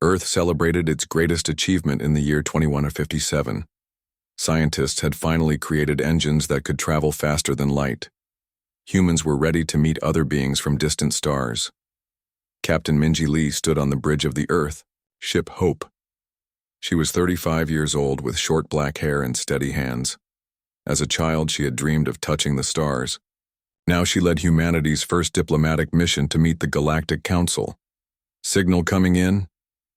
Earth celebrated its greatest achievement in the year 2157. Scientists had finally created engines that could travel faster than light. Humans were ready to meet other beings from distant stars. Captain Minji Lee stood on the bridge of the Earth, ship Hope. She was 35 years old with short black hair and steady hands. As a child, she had dreamed of touching the stars. Now she led humanity's first diplomatic mission to meet the Galactic Council. "Signal coming in,"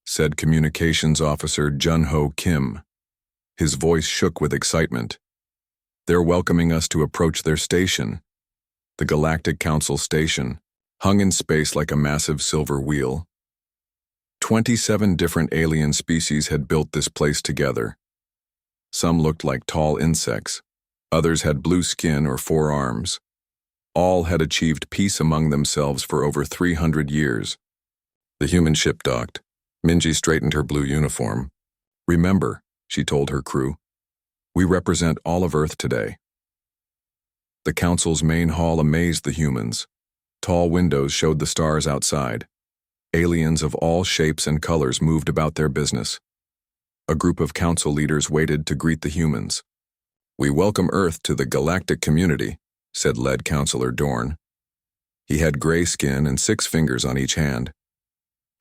said Communications Officer Jun-Ho Kim. His voice shook with excitement. "They're welcoming us to approach their station." The Galactic Council station hung in space like a massive silver wheel. 27 different alien species had built this place together. Some looked like tall insects. Others had blue skin or 4 arms. All had achieved peace among themselves for over 300 years. The human ship docked. Minji straightened her blue uniform. "Remember," she told her crew, "we represent all of Earth today." The council's main hall amazed the humans. Tall windows showed the stars outside. Aliens of all shapes and colors moved about their business. A group of council leaders waited to greet the humans. "We welcome Earth to the galactic community," said lead Counselor Dorn. He had gray skin and 6 fingers on each hand.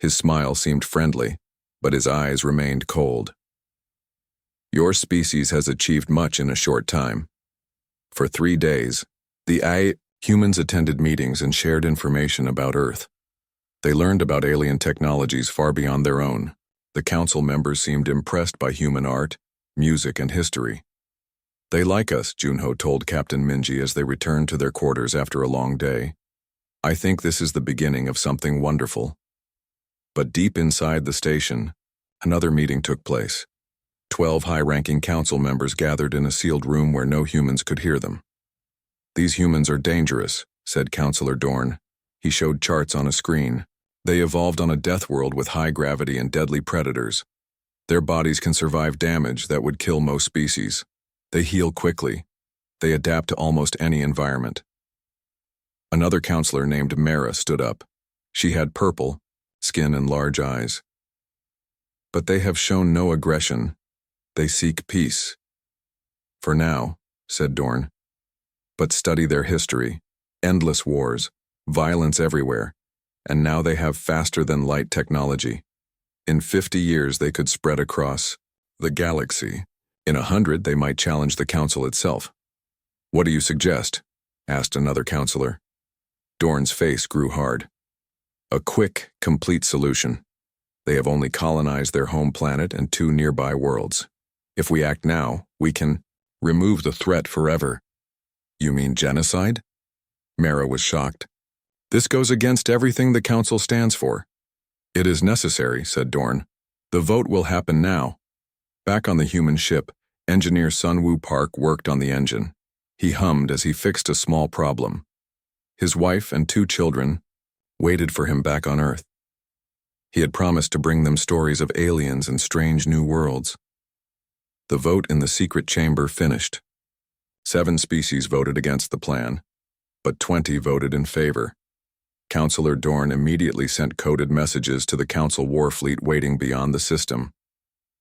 His smile seemed friendly, but his eyes remained cold. "Your species has achieved much in a short time. For 3 days, the humans attended meetings and shared information about Earth. They learned about alien technologies far beyond their own. The council members seemed impressed by human art, music, and history. "They like us," Junho told Captain Minji as they returned to their quarters after a long day. "I think this is the beginning of something wonderful." But deep inside the station, another meeting took place. 12 high-ranking council members gathered in a sealed room where no humans could hear them. "These humans are dangerous," said Counselor Dorn. He showed charts on a screen. "They evolved on a death world with high gravity and deadly predators. Their bodies can survive damage that would kill most species. They heal quickly. They adapt to almost any environment." Another counselor named Mara stood up. She had purple skin and large eyes. "But they have shown no aggression. They seek peace." "For now," said Dorn. "But study their history. Endless wars, violence everywhere, and now they have faster-than-light technology. In 50 years they could spread across the galaxy. In 100 they might challenge the council itself." "What do you suggest?" asked another counselor. Dorn's face grew hard. "A quick, complete solution. They have only colonized their home planet and 2 nearby worlds. If we act now, we can remove the threat forever." "You mean genocide?" Mara was shocked. "This goes against everything the council stands for." "It is necessary," said Dorn. "The vote will happen now." Back on the human ship, engineer Sunwoo Park worked on the engine. He hummed as he fixed a small problem. His wife and 2 children waited for him back on Earth. He had promised to bring them stories of aliens and strange new worlds. The vote in the secret chamber finished. 7 species voted against the plan, but 20 voted in favor. Counselor Dorn immediately sent coded messages to the Council Warfleet waiting beyond the system.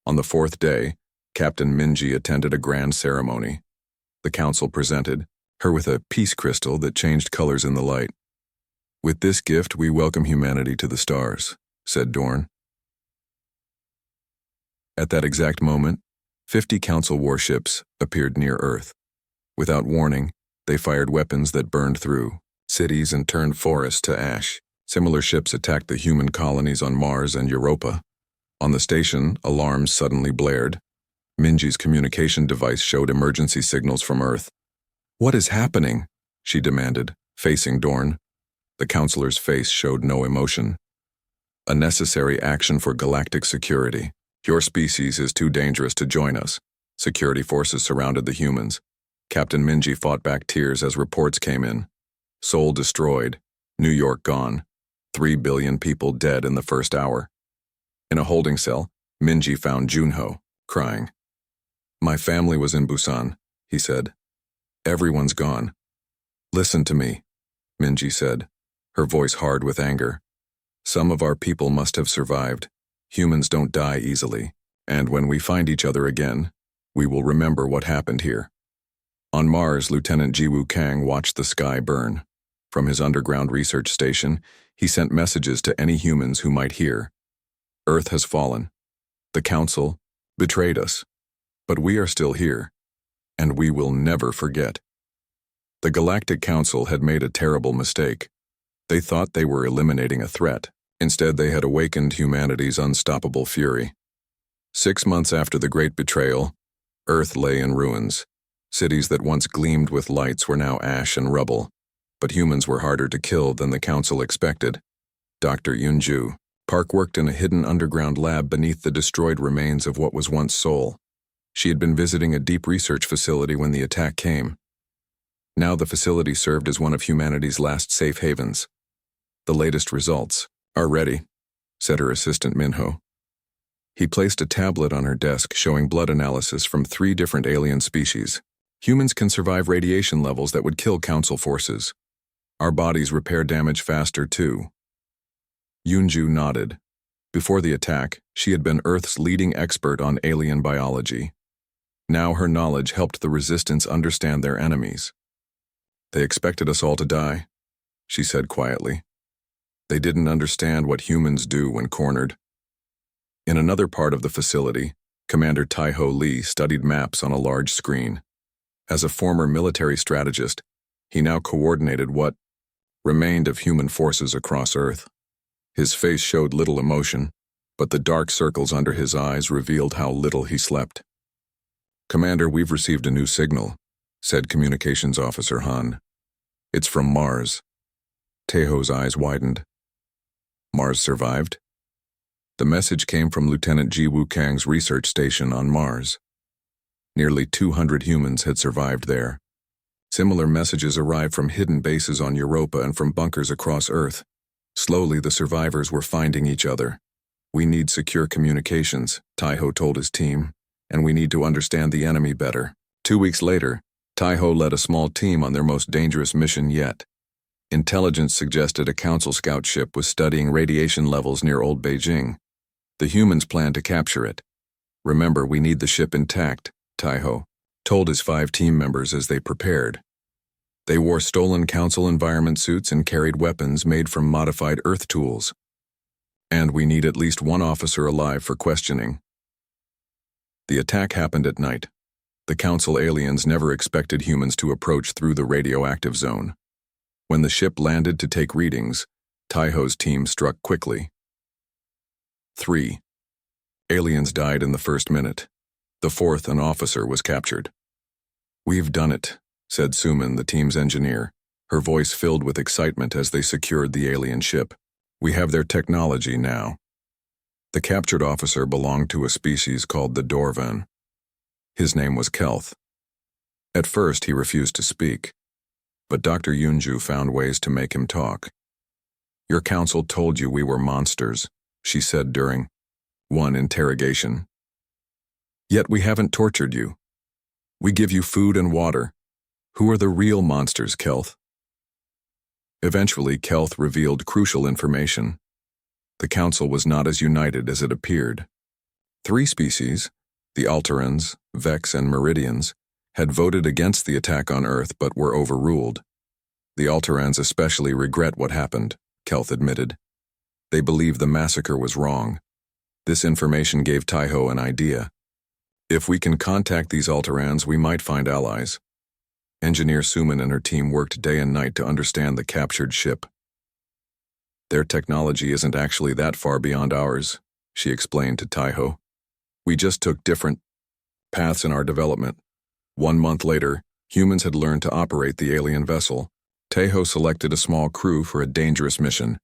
On the 4th day, Captain Minji attended a grand ceremony. The Council presented her with a peace crystal that changed colors in the light. "With this gift, we welcome humanity to the stars," said Dorn. At that exact moment, 50 Council warships appeared near Earth. Without warning, they fired weapons that burned through cities and turned forests to ash. Similar ships attacked the human colonies on Mars and Europa. On the station, alarms suddenly blared. Minji's communication device showed emergency signals from Earth. "What is happening?" she demanded, facing Dorn. The counselor's face showed no emotion. "A necessary action for galactic security. Your species is too dangerous to join us." Security forces surrounded the humans. Captain Minji fought back tears as reports came in. Seoul destroyed, New York gone, 3 billion people dead in the first hour. In a holding cell, Minji found Junho, crying. "My family was in Busan," he said. "Everyone's gone." "Listen to me," Minji said, her voice hard with anger. "Some of our people must have survived. Humans don't die easily, and when we find each other again, we will remember what happened here. On Mars, Lieutenant Jiwoo Kang watched the sky burn. From his underground research station, he sent messages to any humans who might hear. Earth has fallen. The Council betrayed us, but we are still here, and we will never forget. The Galactic Council had made a terrible mistake. They thought they were eliminating a threat. Instead, they had awakened humanity's unstoppable fury. 6 months after the Great Betrayal, Earth lay in ruins. Cities that once gleamed with lights were now ash and rubble, but humans were harder to kill than the Council expected. Dr. Yunju Park worked in a hidden underground lab beneath the destroyed remains of what was once Seoul. She had been visiting a deep research facility when the attack came. Now the facility served as one of humanity's last safe havens. The latest results are ready, said her assistant Minho. He placed a tablet on her desk showing blood analysis from 3 different alien species. Humans can survive radiation levels that would kill Council forces. Our bodies repair damage faster, too. Yunju nodded. Before the attack, she had been Earth's leading expert on alien biology. Now her knowledge helped the Resistance understand their enemies. They expected us all to die, she said quietly. They didn't understand what humans do when cornered. In another part of the facility, Commander Taiho Lee studied maps on a large screen. As a former military strategist, he now coordinated what remained of human forces across Earth. His face showed little emotion, but the dark circles under his eyes revealed how little he slept. Commander, we've received a new signal, said Communications Officer Han. It's from Mars. Taiho's eyes widened. Mars survived? The message came from Lieutenant Jiwoo Kang's research station on Mars. Nearly 200 humans had survived there. Similar messages arrived from hidden bases on Europa and from bunkers across Earth. Slowly, the survivors were finding each other. We need secure communications, Taiho told his team, and we need to understand the enemy better. 2 weeks later, Taiho led a small team on their most dangerous mission yet. Intelligence suggested a Council scout ship was studying radiation levels near Old Beijing. The humans planned to capture it. Remember, we need the ship intact, Taiho told his 5 team members as they prepared. They wore stolen Council environment suits and carried weapons made from modified Earth tools. And we need at least 1 officer alive for questioning. The attack happened at night. The Council aliens never expected humans to approach through the radioactive zone. When the ship landed to take readings, Taiho's team struck quickly. 3. Aliens died in the first minute. The 4th, an officer, was captured. We've done it, said Suman, the team's engineer, her voice filled with excitement as they secured the alien ship. We have their technology now. The captured officer belonged to a species called the Dorvan. His name was Kelth. At first, he refused to speak, but Dr. Yunju found ways to make him talk. Your Council told you we were monsters, she said during one interrogation. Yet we haven't tortured you. We give you food and water. Who are the real monsters, Kelth? Eventually, Kelth revealed crucial information. The Council was not as united as it appeared. 3 species, the Alterans, Vex, and Meridians, had voted against the attack on Earth but were overruled. The Alterans especially regret what happened, Kelth admitted. They believe the massacre was wrong. This information gave Taiho an idea. If we can contact these Alterans, we might find allies. Engineer Suman and her team worked day and night to understand the captured ship. Their technology isn't actually that far beyond ours, she explained to Taiho. We just took different paths in our development. 1 month later, humans had learned to operate the alien vessel. Taiho selected a small crew for a dangerous mission,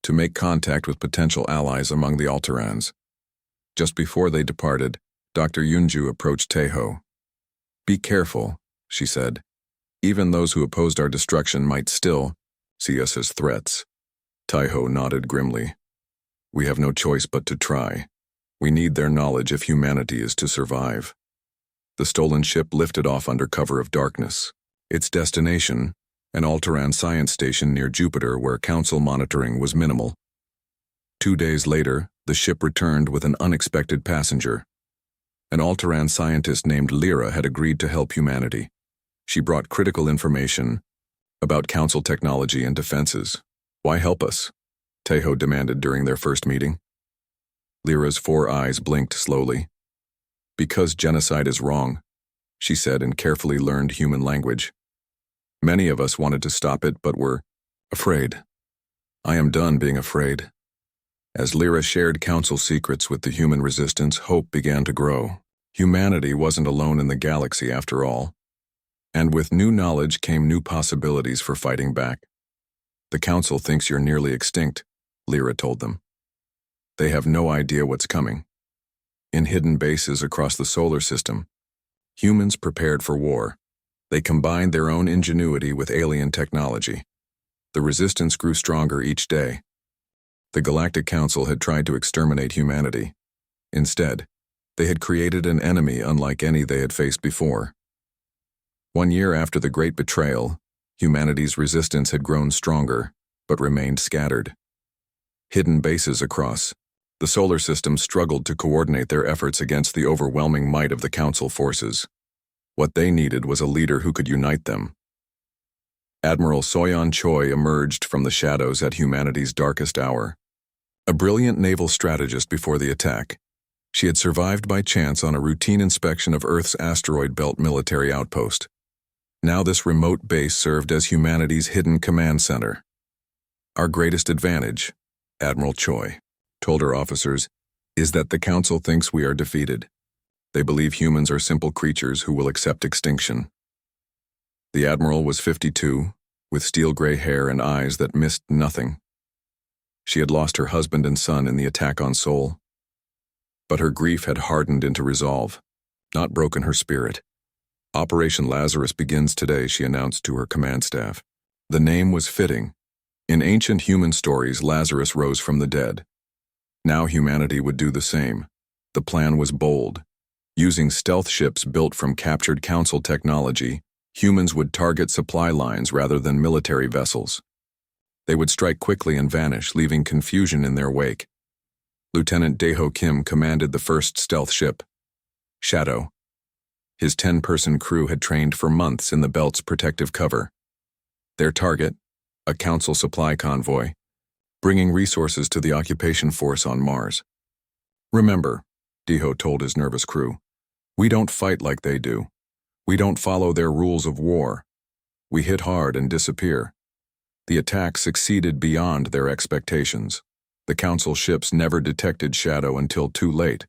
to make contact with potential allies among the Alterans. Just before they departed, Dr. Yunju approached Taiho. Be careful, she said. Even those who opposed our destruction might still see us as threats. Taiho nodded grimly. We have no choice but to try. We need their knowledge if humanity is to survive. The stolen ship lifted off under cover of darkness. Its destination, an Alteran science station near Jupiter where Council monitoring was minimal. 2 days later, The ship returned with an unexpected passenger. An Alteran scientist named Lyra had agreed to help humanity. She brought critical information about Council technology and defenses. Why help us? Tejo demanded during their first meeting. Lyra's 4 eyes blinked slowly. Because genocide is wrong, she said in carefully learned human language. Many of us wanted to stop it, but were afraid. I am done being afraid. As Lyra shared Council secrets with the human resistance, hope began to grow. Humanity wasn't alone in the galaxy after all. And with new knowledge came new possibilities for fighting back. The Council thinks you're nearly extinct, Lyra told them. They have no idea what's coming. In hidden bases across the solar system, humans prepared for war. They combined their own ingenuity with alien technology. The resistance grew stronger each day. The Galactic Council had tried to exterminate humanity. Instead, they had created an enemy unlike any they had faced before. 1 year after the Great Betrayal, humanity's resistance had grown stronger, but remained scattered. Hidden bases across the solar system struggled to coordinate their efforts against the overwhelming might of the Council forces. What they needed was a leader who could unite them. Admiral Soyeon Choi emerged from the shadows at humanity's darkest hour. A brilliant naval strategist before the attack, she had survived by chance on a routine inspection of Earth's asteroid belt military outpost. Now this remote base served as humanity's hidden command center. Our greatest advantage, Admiral Choi told her officers, is that the Council thinks we are defeated. They believe humans are simple creatures who will accept extinction. The Admiral was 52, with steel-gray hair and eyes that missed nothing. She had lost her husband and son in the attack on Seoul. But her grief had hardened into resolve, not broken her spirit. Operation Lazarus begins today, she announced to her command staff. The name was fitting. In ancient human stories, Lazarus rose from the dead. Now humanity would do the same. The plan was bold. Using stealth ships built from captured Council technology, humans would target supply lines rather than military vessels. They would strike quickly and vanish, leaving confusion in their wake. Lieutenant Daeho Kim commanded the first stealth ship, Shadow. His 10-person crew had trained for months in the belt's protective cover. Their target, a Council supply convoy, bringing resources to the occupation force on Mars. Remember, Daeho told his nervous crew, we don't fight like they do. We don't follow their rules of war. We hit hard and disappear. The attack succeeded beyond their expectations. The Council ships never detected Shadow until too late.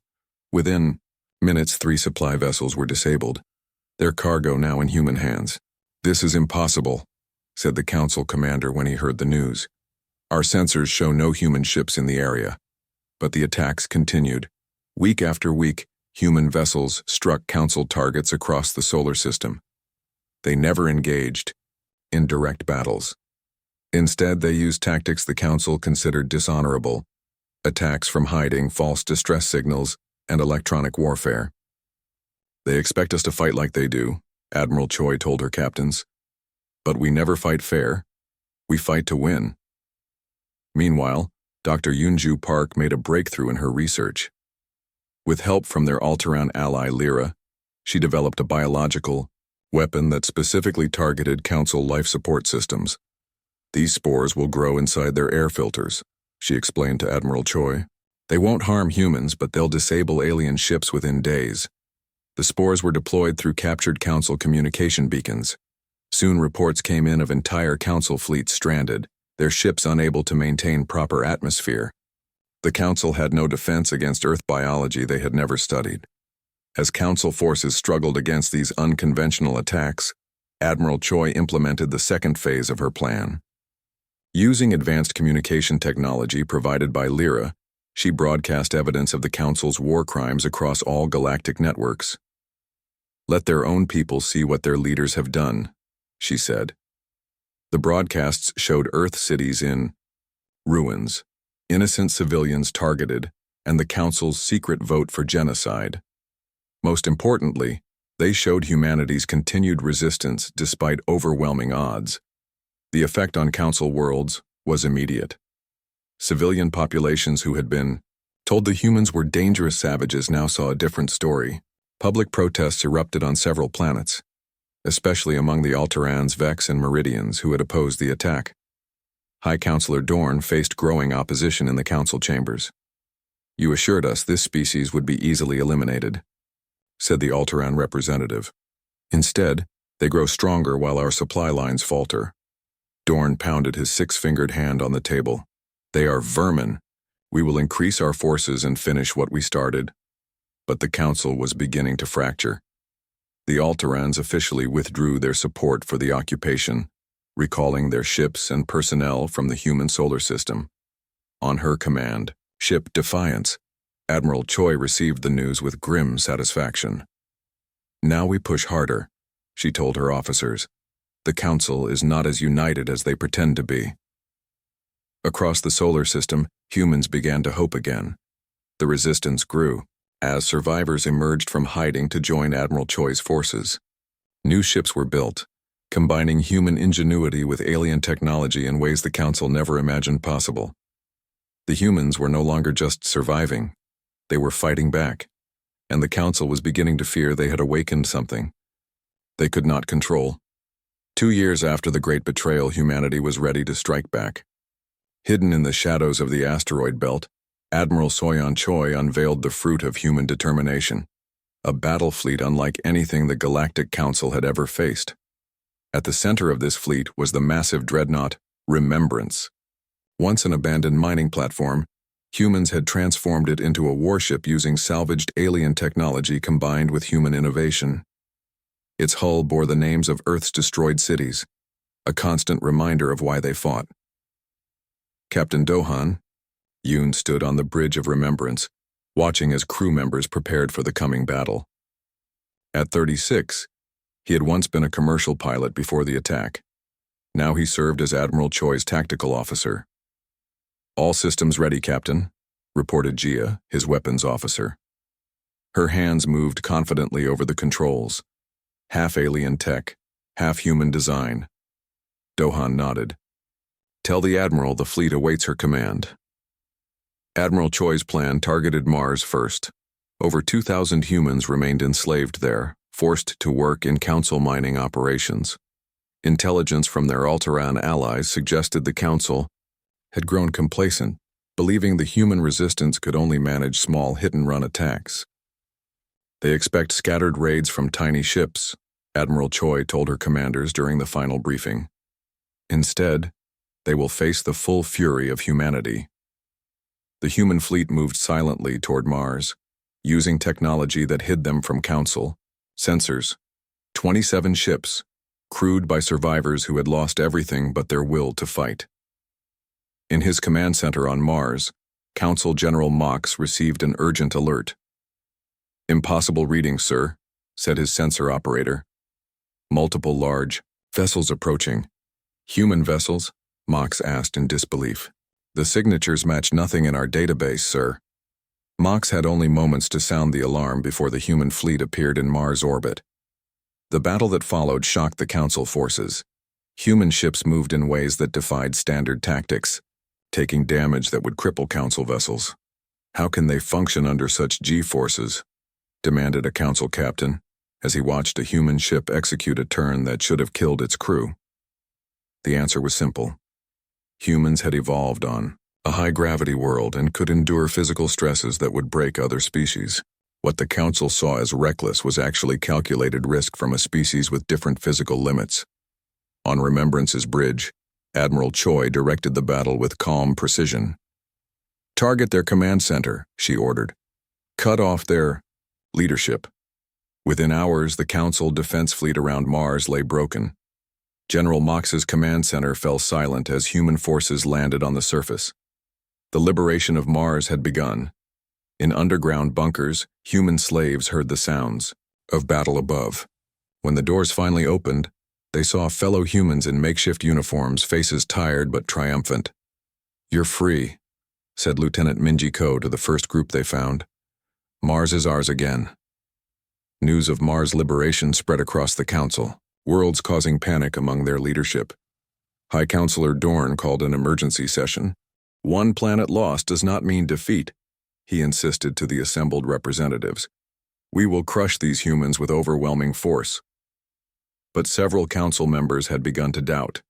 Within minutes, 3 supply vessels were disabled, their cargo now in human hands. This is impossible, said the Council commander when he heard the news. Our sensors show no human ships in the area. But the attacks continued. Week after week, human vessels struck Council targets across the solar system. They never engaged in direct battles. Instead, they used tactics the Council considered dishonorable: attacks from hiding, false distress signals, and electronic warfare. They expect us to fight like they do, Admiral Choi told her captains. But we never fight fair. We fight to win. Meanwhile, Dr. Yoonju Park made a breakthrough in her research. With help from their Alteran ally Lyra, she developed a biological weapon that specifically targeted Council life support systems. These spores will grow inside their air filters, she explained to Admiral Choi. They won't harm humans, but they'll disable alien ships within days. The spores were deployed through captured Council communication beacons. Soon reports came in of entire Council fleets stranded, their ships unable to maintain proper atmosphere. The Council had no defense against Earth biology they had never studied. As Council forces struggled against these unconventional attacks, Admiral Choi implemented the second phase of her plan. Using advanced communication technology provided by Lyra, she broadcast evidence of the Council's war crimes across all galactic networks. Let their own people see what their leaders have done, she said. The broadcasts showed Earth cities in ruins, innocent civilians targeted, and the Council's secret vote for genocide. Most importantly, they showed humanity's continued resistance despite overwhelming odds. The effect on Council worlds was immediate. Civilian populations who had been told the humans were dangerous savages now saw a different story. Public protests erupted on several planets, especially among the Alterans, Vex, and Meridians who had opposed the attack. High Counselor Dorn faced growing opposition in the council chambers. "You assured us this species would be easily eliminated," said the Alteran representative. "Instead, they grow stronger while our supply lines falter." Dorn pounded his six-fingered hand on the table. "They are vermin. We will increase our forces and finish what we started." But the council was beginning to fracture. The Alterans officially withdrew their support for the occupation, recalling their ships and personnel from the human solar system. On her command, Ship Defiance, Admiral Choi received the news with grim satisfaction. "Now we push harder," she told her officers. "The Council is not as united as they pretend to be." Across the solar system, humans began to hope again. The resistance grew as survivors emerged from hiding to join Admiral Choi's forces. New ships were built, combining human ingenuity with alien technology in ways the Council never imagined possible. The humans were no longer just surviving, they were fighting back, and the Council was beginning to fear they had awakened something they could not control. 2 years after the Great Betrayal, humanity was ready to strike back. Hidden in the shadows of the asteroid belt, Admiral Soyeon Choi unveiled the fruit of human determination, a battle fleet unlike anything the Galactic Council had ever faced. At the center of this fleet was the massive dreadnought, Remembrance. Once an abandoned mining platform, humans had transformed it into a warship using salvaged alien technology combined with human innovation. Its hull bore the names of Earth's destroyed cities, a constant reminder of why they fought. Captain Dohan, Yoon stood on the bridge of Remembrance, watching as crew members prepared for the coming battle. At 36, he had once been a commercial pilot before the attack. Now he served as Admiral Choi's tactical officer. "All systems ready, Captain," reported Jia, his weapons officer. Her hands moved confidently over the controls. Half alien tech, half human design. Dohan nodded. "Tell the Admiral the fleet awaits her command." Admiral Choi's plan targeted Mars first. Over 2,000 humans remained enslaved there, forced to work in Council mining operations. Intelligence from their Alteran allies suggested the Council had grown complacent, believing the human resistance could only manage small hit-and-run attacks. "They expect scattered raids from tiny ships," Admiral Choi told her commanders during the final briefing. "Instead, they will face the full fury of humanity." The human fleet moved silently toward Mars, using technology that hid them from Council. Sensors, 27 ships, crewed by survivors who had lost everything but their will to fight. In his command center on Mars, Council General Mox received an urgent alert. "Impossible reading, sir," said his sensor operator. "Multiple large vessels approaching." "Human vessels?" Mox asked in disbelief. "The signatures match nothing in our database, sir." Mox had only moments to sound the alarm before the human fleet appeared in Mars orbit. The battle that followed shocked the Council forces. Human ships moved in ways that defied standard tactics, taking damage that would cripple Council vessels. "How can they function under such G-forces?" demanded a Council captain, as he watched a human ship execute a turn that should have killed its crew. The answer was simple. Humans had evolved on a high-gravity world and could endure physical stresses that would break other species. What the Council saw as reckless was actually calculated risk from a species with different physical limits. On Remembrance's bridge, Admiral Choi directed the battle with calm precision. "Target their command center," she ordered. "Cut off their leadership." Within hours, the Council defense fleet around Mars lay broken. General Mox's command center fell silent as human forces landed on the surface. The liberation of Mars had begun. In underground bunkers, human slaves heard the sounds of battle above. When the doors finally opened, they saw fellow humans in makeshift uniforms, faces tired but triumphant. "You're free," said Lieutenant Minji Ko to the first group they found. "Mars is ours again." News of Mars' liberation spread across the Council, worlds causing panic among their leadership. High Counselor Dorn called an emergency session. "One planet lost does not mean defeat. he insisted to the assembled representatives. "We will crush these humans with overwhelming force." But several council members had begun to doubt.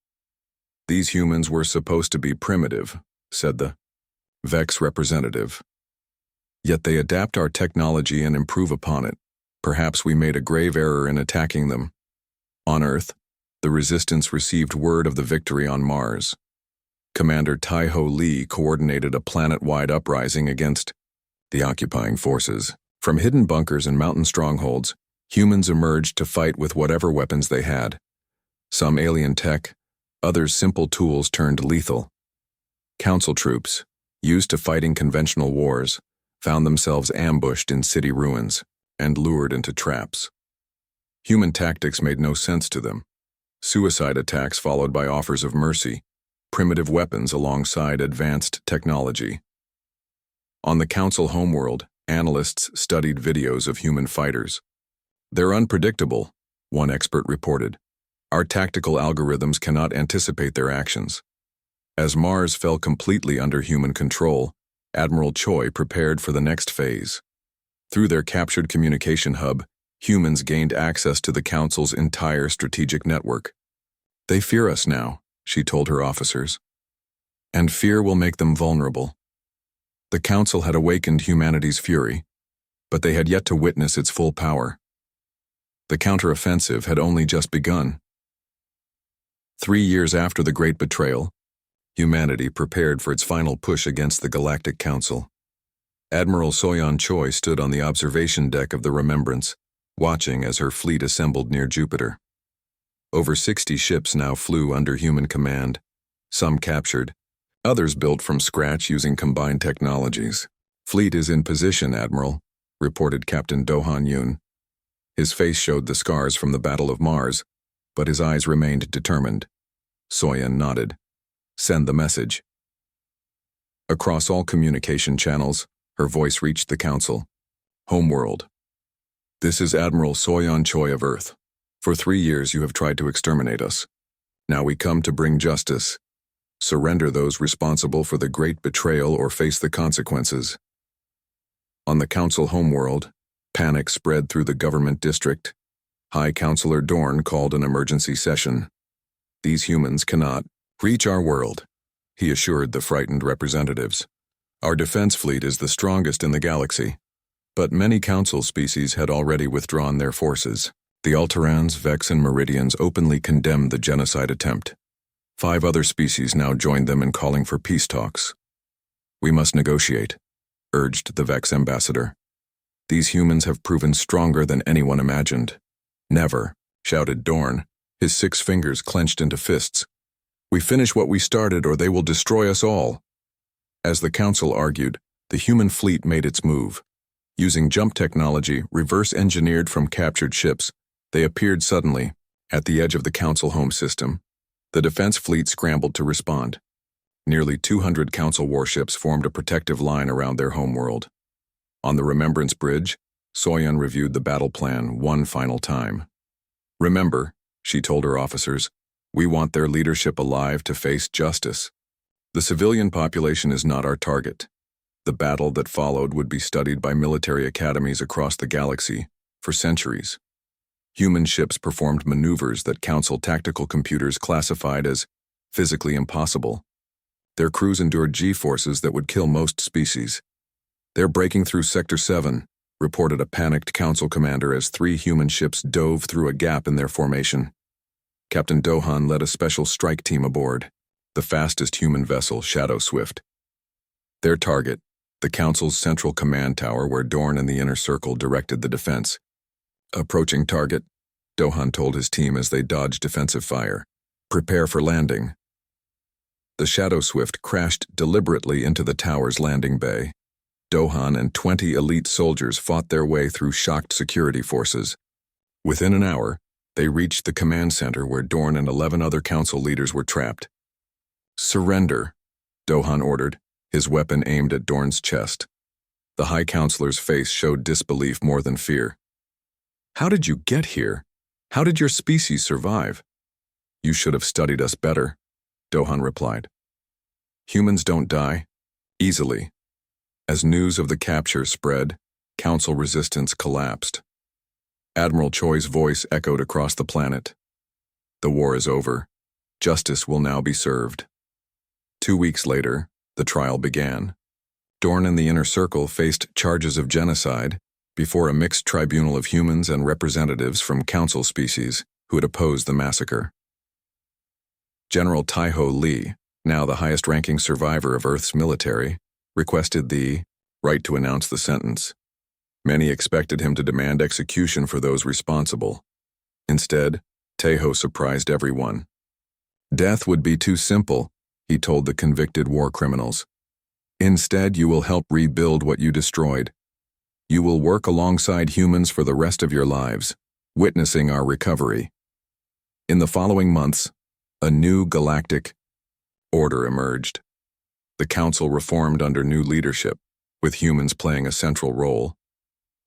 "These humans were supposed to be primitive," said the Vex representative. "Yet they adapt our technology and improve upon it. Perhaps we made a grave error in attacking them." On Earth, the resistance received word of the victory on Mars. Commander Tai-Ho Lee coordinated a planet-wide uprising against the occupying forces. From hidden bunkers and mountain strongholds, humans emerged to fight with whatever weapons they had. Some alien tech, others simple tools turned lethal. Council troops, used to fighting conventional wars, found themselves ambushed in city ruins and lured into traps. Human tactics made no sense to them. Suicide attacks followed by offers of mercy, primitive weapons alongside advanced technology. On the Council homeworld, analysts studied videos of human fighters. "They're unpredictable," one expert reported. "Our tactical algorithms cannot anticipate their actions." As Mars fell completely under human control, Admiral Choi prepared for the next phase. Through their captured communication hub, humans gained access to the Council's entire strategic network. "They fear us now," she told her officers. "And fear will make them vulnerable." The Council had awakened humanity's fury, but they had yet to witness its full power. The counteroffensive had only just begun. 3 years after the Great Betrayal, humanity prepared for its final push against the Galactic Council. Admiral Soyeon Choi stood on the observation deck of the Remembrance, watching as her fleet assembled near Jupiter. Over 60 ships now flew under human command, some captured, others built from scratch using combined technologies. "Fleet is in position, Admiral," reported Captain Do-Han Yoon. His face showed the scars from the Battle of Mars, but his eyes remained determined. Soyeon nodded. "Send the message." Across all communication channels, her voice reached the Council. "Homeworld. This is Admiral Soyeon Choi of Earth. For 3 years you have tried to exterminate us. Now we come to bring justice. Surrender those responsible for the Great Betrayal or face the consequences." On the Council homeworld, panic spread through the government district. High Counselor Dorn called an emergency session. "These humans cannot reach our world," he assured the frightened representatives. "Our defense fleet is the strongest in the galaxy." But many Council species had already withdrawn their forces. The Alterans, Vex, and Meridians openly condemned the genocide attempt. 5 other species now joined them in calling for peace talks. "We must negotiate," urged the Vex ambassador. "These humans have proven stronger than anyone imagined." "Never," shouted Dorn, his 6 fingers clenched into fists. "We finish what we started or they will destroy us all." As the Council argued, the human fleet made its move. Using jump technology reverse-engineered from captured ships, they appeared suddenly, at the edge of the Council home system. The defense fleet scrambled to respond. Nearly 200 Council warships formed a protective line around their homeworld. On the Remembrance Bridge, Soyeon reviewed the battle plan one final time. "Remember," she told her officers, "we want their leadership alive to face justice. The civilian population is not our target." The battle that followed would be studied by military academies across the galaxy for centuries. Human ships performed maneuvers that Council tactical computers classified as physically impossible. Their crews endured G-forces that would kill most species. "They're breaking through Sector 7, reported a panicked Council commander as 3 human ships dove through a gap in their formation. Captain Do-Han led a special strike team aboard, the fastest human vessel, Shadow Swift. Their target, the Council's central command tower where Dorn and the Inner Circle directed the defense. "Approaching target," Do-Han told his team as they dodged defensive fire. "Prepare for landing." The Shadow Swift crashed deliberately into the tower's landing bay. Do-Han and 20 elite soldiers fought their way through shocked security forces. Within an hour, they reached the command center where Dorn and 11 other Council leaders were trapped. "Surrender," Do-Han ordered, his weapon aimed at Dorn's chest. The High Counselor's face showed disbelief more than fear. "How did you get here? How did your species survive?" "You should have studied us better," Do-Han replied. "Humans don't die easily. As news of the capture spread, Council resistance collapsed. Admiral Choi's voice echoed across the planet. The war is over. Justice will now be served. 2 weeks later, the trial began. Dorn and the Inner Circle faced charges of genocide before a mixed tribunal of humans and representatives from Council species who had opposed the massacre. General Taiho Lee, now the highest-ranking survivor of Earth's military, requested the right to announce the sentence. Many expected him to demand execution for those responsible. Instead, Taiho surprised everyone. Death would be too simple, he told the convicted war criminals. Instead, you will help rebuild what you destroyed. You will work alongside humans for the rest of your lives, witnessing our recovery. In the following months, a new galactic order emerged. The Council reformed under new leadership, with humans playing a central role.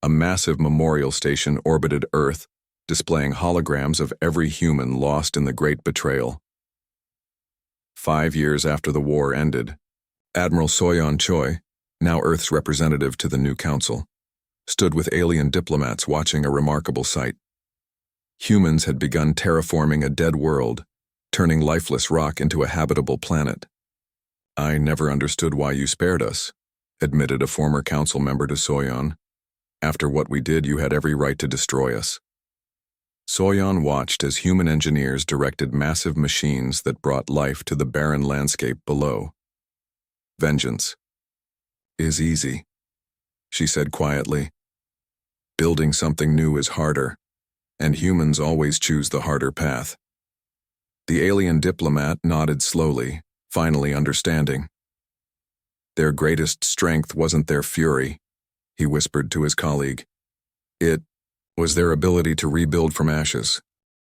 A massive memorial station orbited Earth, displaying holograms of every human lost in the Great Betrayal. 5 years after the war ended, Admiral Soyeon Choi, now Earth's representative to the new council, stood with alien diplomats watching a remarkable sight. Humans had begun terraforming a dead world, turning lifeless rock into a habitable planet. I never understood why you spared us, admitted a former council member to Soyeon. After what we did, you had every right to destroy us. Soyeon watched as human engineers directed massive machines that brought life to the barren landscape below. Vengeance is easy, she said quietly. Building something new is harder, and humans always choose the harder path. The alien diplomat nodded slowly, finally understanding. Their greatest strength wasn't their fury, he whispered to his colleague. It was their ability to rebuild from ashes.